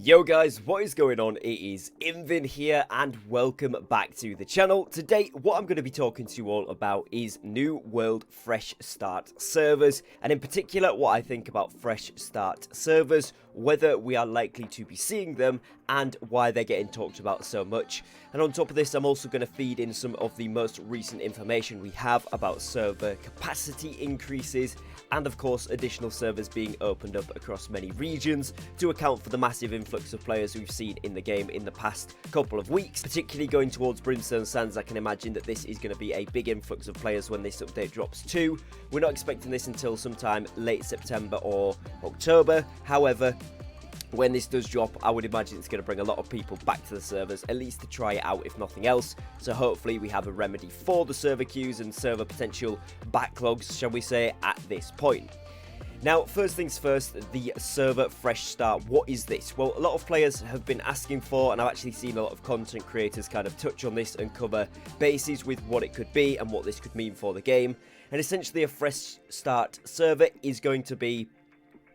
Yo guys, what is going on? It is Invin here and welcome back to the channel. Today, what I'm going to be talking to you all about is New World Fresh Start servers, and in particular what I think about Fresh Start servers, whether we are likely to be seeing them, and why they're getting talked about so much. And on top of this, I'm also going to feed in some of the most recent information we have about server capacity increases, and of course additional servers being opened up across many regions to account for the massive influx of players we've seen in the game in the past couple of weeks, particularly going towards Brimstone Sands. I can imagine that this is going to be a big influx of players when this update drops too. We're not expecting this until sometime late September or October. However, when this does drop, I would imagine it's going to bring a lot of people back to the servers, at least to try it out if nothing else. So hopefully we have a remedy for the server queues and server potential backlogs, shall we say, at this point. Now, first things first, the server fresh start. What is this? Well, a lot of players have been asking for, and I've actually seen a lot of content creators kind of touch on this and cover bases with what it could be and what this could mean for the game. And essentially a fresh start server is going to be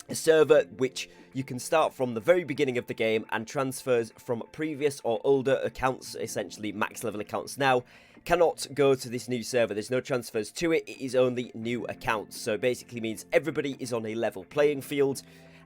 a server which you can start from the very beginning of the game, and transfers from previous or older accounts, essentially max level accounts now, cannot go to this new server. There's no transfers to it. It is only new accounts. So it basically means everybody is on a level playing field,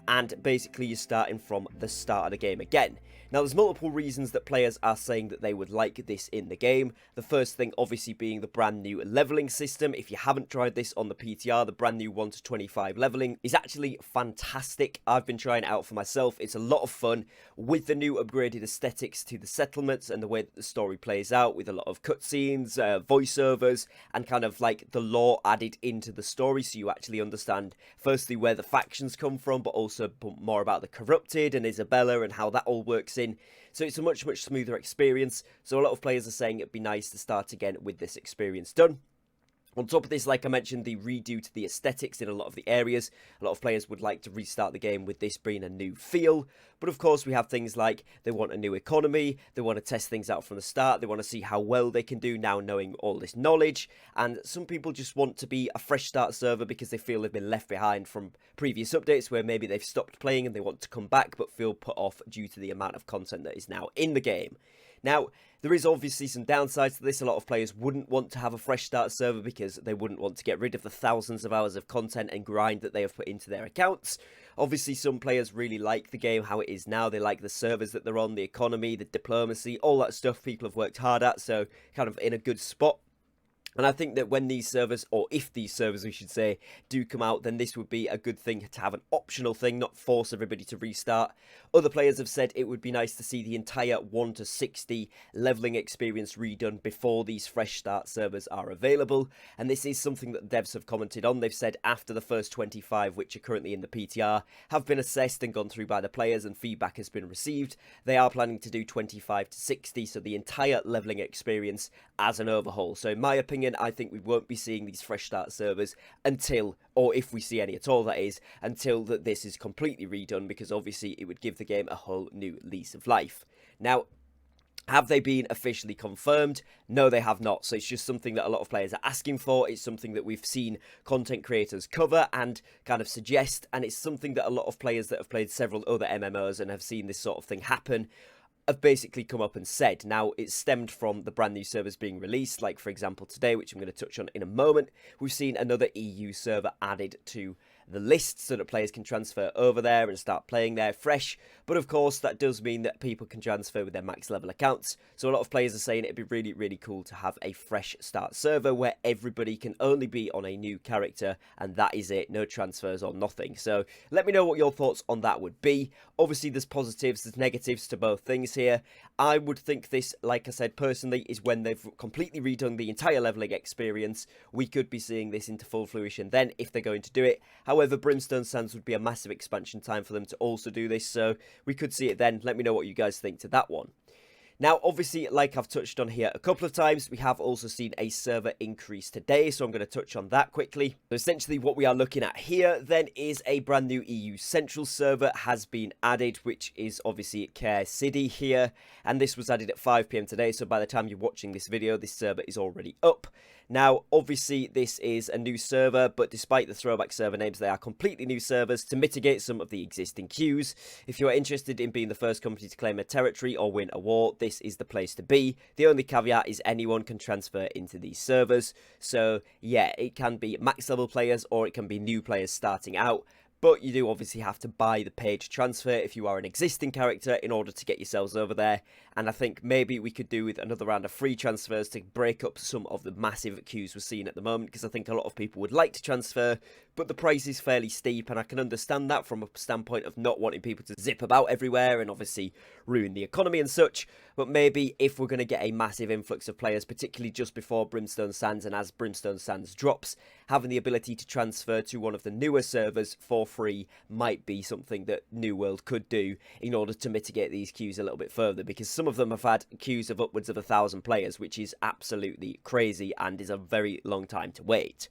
and basically you're starting from the start of the game again. Now, there's multiple reasons that players are saying that they would like this in the game. The first thing obviously being the brand new leveling system. If you haven't tried this on the PTR, the brand new 1 to 25 leveling is actually fantastic. I've been trying it out for myself. It's a lot of fun with the new upgraded aesthetics to the settlements and the way that the story plays out, with a lot of cutscenes, voiceovers, and kind of like the lore added into the story, so you actually understand firstly where the factions come from, but also more about the corrupted and Isabella and how that all works in. So it's a much smoother experience. So a lot of players are saying it'd be nice to start again with this experience done. On top of this, like I mentioned, the redo to the aesthetics in a lot of the areas. A lot of players would like to restart the game with this being a new feel. But of course, we have things like they want a new economy, they want to test things out from the start, they want to see how well they can do now knowing all this knowledge. And some people just want to be a fresh start server because they feel they've been left behind from previous updates where maybe they've stopped playing and they want to come back but feel put off due to the amount of content that is now in the game. Now, there is obviously some downsides to this. A lot of players wouldn't want to have a fresh start server because they wouldn't want to get rid of the thousands of hours of content and grind that they have put into their accounts. Obviously, some players really like the game how it is now. They like the servers that they're on, the economy, the diplomacy, all that stuff people have worked hard at, so kind of in a good spot. And I think that when these servers, or if these servers we should say, do come out, then this would be a good thing to have, an optional thing, not force everybody to restart. Other players have said it would be nice to see the entire 1 to 60 leveling experience redone before these fresh start servers are available. And this is something that devs have commented on. They've said after the first 25, which are currently in the PTR, have been assessed and gone through by the players and feedback has been received, they are planning to do 25 to 60, so the entire leveling experience as an overhaul. So in my opinion, I think we won't be seeing these fresh start servers until, or if we see any at all, that is, until that this is completely redone, because obviously it would give the game a whole new lease of life. Now, have they been officially confirmed? No, they have not. So it's just something that a lot of players are asking for. It's something that we've seen content creators cover and kind of suggest, and it's something that a lot of players that have played several other MMOs and have seen this sort of thing happen have basically come up and said. Now, it stemmed from the brand new servers being released, like for example today, which I'm going to touch on in a moment. We've seen another EU server added to the list so that players can transfer over there and start playing there fresh. But of course, that does mean that people can transfer with their max level accounts. So a lot of players are saying it'd be really cool to have a fresh start server where everybody can only be on a new character, and that is it, no transfers or nothing. So let me know what your thoughts on that would be. Obviously, there's positives, there's negatives to both things here. I would think this, like I said personally, is when they've completely redone the entire leveling experience. We could be seeing this into full fruition then, if they're going to do it. However, Brimstone Sands would be a massive expansion time for them to also do this, so we could see it then. Let me know what you guys think to that one. Now, obviously, like I've touched on here a couple of times, we have also seen a server increase today, so I'm going to touch on that quickly. So essentially what we are looking at here then is a brand new EU Central server has been added, which is obviously at Care City here, and this was added at 5 PM today, so by the time you're watching this video, this server is already up. Now, obviously, this is a new server, but despite the throwback server names, they are completely new servers to mitigate some of the existing queues. If you are interested in being the first company to claim a territory or win a war, this is the place to be. The only caveat is anyone can transfer into these servers. So, yeah, it can be max level players or it can be new players starting out. But you do obviously have to buy the page transfer if you are an existing character in order to get yourselves over there. And I think maybe we could do with another round of free transfers to break up some of the massive queues we're seeing at the moment. Because I think a lot of people would like to transfer, but the price is fairly steep. And I can understand that from a standpoint of not wanting people to zip about everywhere and obviously ruin the economy and such. But maybe if we're going to get a massive influx of players, particularly just before Brimstone Sands and as Brimstone Sands drops, having the ability to transfer to one of the newer servers for free might be something that New World could do in order to mitigate these queues a little bit further, because some of them have had queues of upwards of 1,000 players, which is absolutely crazy and is a very long time to wait.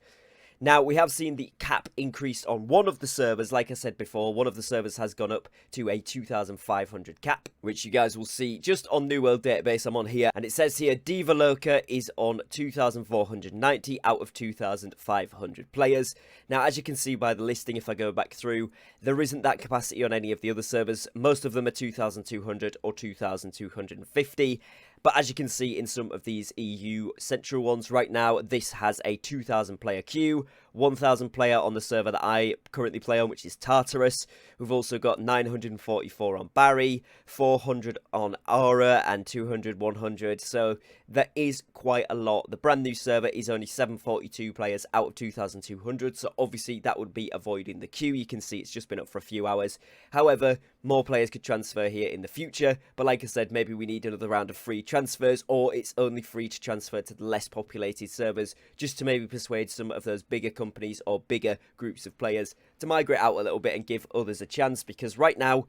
Now, we have seen the cap increased on one of the servers. Like I said before, one of the servers has gone up to a 2,500 cap, which you guys will see just on New World Database. I'm on here, and it says here, Diva Loca is on 2,490 out of 2,500 players. Now, as you can see by the listing, if I go back through, there isn't that capacity on any of the other servers. Most of them are 2,200 or 2,250. But as you can see in some of these EU central ones right now, this has a 2,000 player queue, 1,000 player on the server that I currently play on, which is Tartarus. We've also got 944 on Barry, 400 on Aura, and 200, 100. So there is quite a lot. The brand new server is only 742 players out of 2,200. So obviously that would be avoiding the queue. You can see it's just been up for a few hours. However, more players could transfer here in the future. But like I said, maybe we need another round of free transfers, or it's only free to transfer to the less populated servers, just to maybe persuade some of those bigger companies or bigger groups of players to migrate out a little bit and give others a chance. Because right now,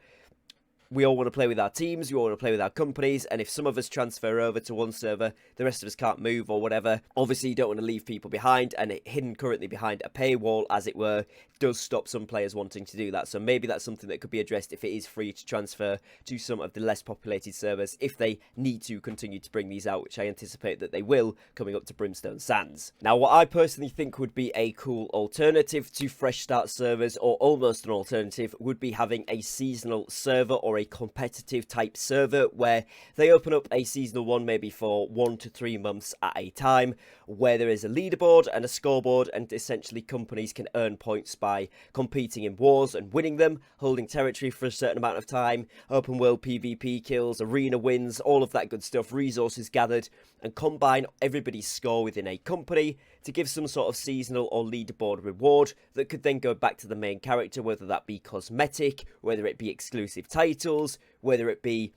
we all want to play with our teams, we all want to play with our companies, and if some of us transfer over to one server, the rest of us can't move or whatever, obviously you don't want to leave people behind, and it hidden currently behind a paywall, as it were, does stop some players wanting to do that. So maybe that's something that could be addressed if it is free to transfer to some of the less populated servers, if they need to continue to bring these out, which I anticipate that they will, coming up to Brimstone Sands. Now, what I personally think would be a cool alternative to fresh start servers, or almost an alternative, would be having a seasonal server or a competitive type server where they open up a seasonal one maybe for 1 to 3 months at a time, where there is a leaderboard and a scoreboard, and essentially companies can earn points by competing in wars and winning them, holding territory for a certain amount of time, open world PvP kills, arena wins, all of that good stuff, resources gathered, and combine everybody's score within a company to give some sort of seasonal or leaderboard reward that could then go back to the main character, whether that be cosmetic, whether it be exclusive titles, whether it be,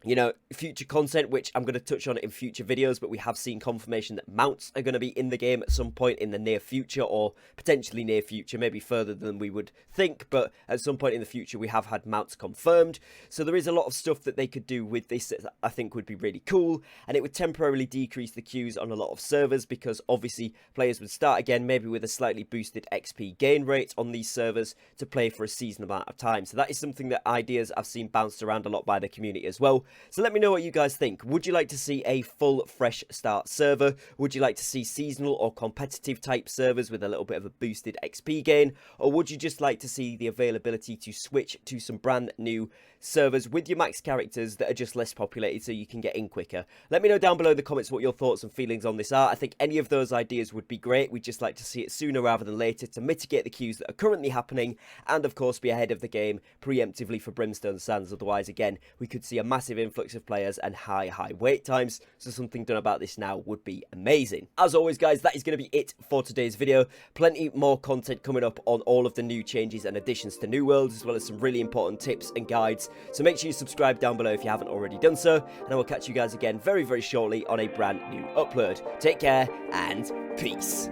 you know, future content, which I'm going to touch on in future videos, but we have seen confirmation that mounts are going to be in the game at some point in the near future, or potentially near future, maybe further than we would think, but at some point in the future we have had mounts confirmed. So there is a lot of stuff that they could do with this that I think would be really cool, and it would temporarily decrease the queues on a lot of servers, because obviously players would start again maybe with a slightly boosted XP gain rate on these servers to play for a seasonal amount of time. So that is something that ideas I've seen bounced around a lot by the community as well. So let me know what you guys think. Would you like to see a full fresh start server? Would you like to see seasonal or competitive type servers with a little bit of a boosted XP gain? Or would you just like to see the availability to switch to some brand new servers with your max characters that are just less populated so you can get in quicker? Let me know down below in the comments what your thoughts and feelings on this are. I think any of those ideas would be great. We'd just like to see it sooner rather than later to mitigate the queues that are currently happening, and of course be ahead of the game preemptively for Brimstone Sands. Otherwise, again, we could see a massive influx of players and high wait times, so something done about this now would be amazing. As always, guys, that is going to be it for today's video. Plenty more content coming up on all of the new changes and additions to New World, as well as some really important tips and guides, so make sure you subscribe down below if you haven't already done so, and I will catch you guys again very shortly on a brand new upload. Take care and peace.